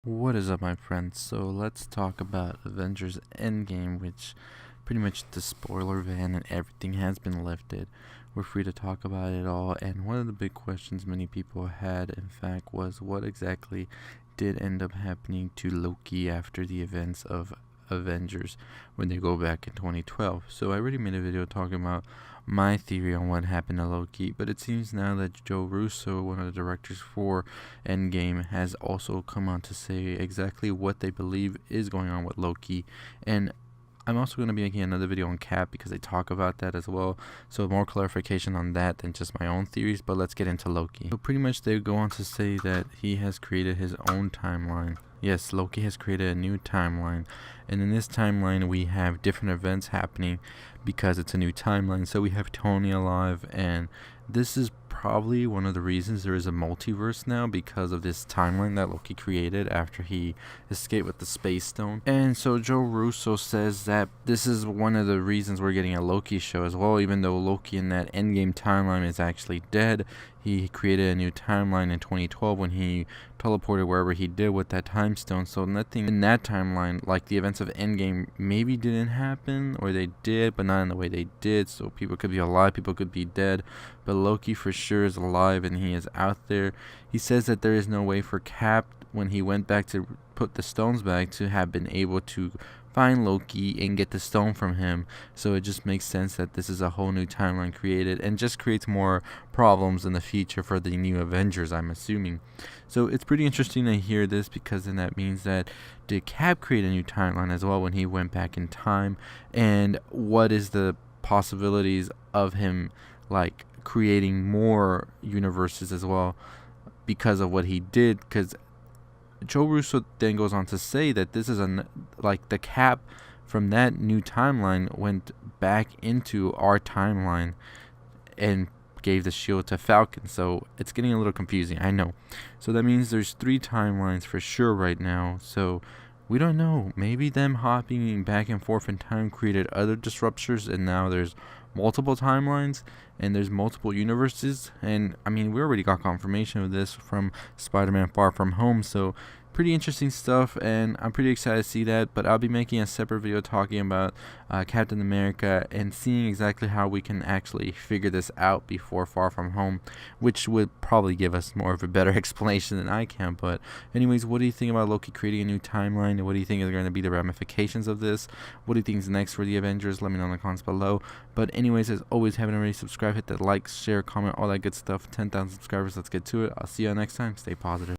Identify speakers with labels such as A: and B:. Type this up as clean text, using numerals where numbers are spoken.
A: What is up, my friends? So let's talk about Avengers Endgame, which pretty much the spoiler ban and everything has been lifted. We're free to talk about it all, and one of the big questions many people had, in fact, was what exactly did end up happening to Loki after the events of Avengers when they go back in 2012. So I already made a video talking about my theory on what happened to Loki, but it seems now that Joe Russo, one of the directors for Endgame, has also come on to say exactly what they believe is going on with Loki. And I'm also going to be making another video on Cap because they talk about that as well, so more clarification on that than just my own theories. But let's get into Loki. So pretty much they go on to say that he has created his own timeline. Yes, Loki has created a new timeline, and in this timeline we have different events happening because it's a new timeline. So we have Tony alive, and this is probably one of the reasons there is a multiverse now, because of this timeline that Loki created after he escaped with the Space Stone. And so Joe Russo says that this is one of the reasons we're getting a Loki show as well, even though Loki in that Endgame timeline is actually dead. He created a new timeline in 2012 when he teleported wherever he did with that time stone. So nothing in that timeline, like the events of Endgame, maybe didn't happen, or they did, but not in the way they did. So people could be alive, people could be dead, but Loki for sure is alive and he is out there. He says that there is no way for Cap, when he went back to put the stones back, to have been able to find Loki and get the stone from him. So it just makes sense that this is a whole new timeline created, and just creates more problems in the future for the new Avengers, I'm assuming. So it's pretty interesting to hear this, because then that means that did Cap create a new timeline as well when he went back in time, and what is the possibilities of him like creating more universes as well because of what he did. Because Joe Russo then goes on to say that this is like the Cap from that new timeline went back into our timeline and gave the shield to Falcon. So it's getting a little confusing, I know. So that means there's 3 timelines for sure right now. So we don't know. Maybe them hopping back and forth in time created other disruptors, and now there's multiple timelines and there's multiple universes. And I mean, we already got confirmation of this from Spider-Man Far From Home. So pretty interesting stuff, and I'm pretty excited to see that. But I'll be making a separate video talking about Captain America and seeing exactly how we can actually figure this out before Far From Home, which would probably give us more of a better explanation than I can. But anyways, what do you think about Loki creating a new timeline, and what do you think is going to be the ramifications of this? What do you think is next for the Avengers? Let me know in the comments below. But anyways, as always, haven't already subscribed, hit that like, share, comment, all that good stuff. 10,000 subscribers, let's get to it. I'll see you next time. Stay positive.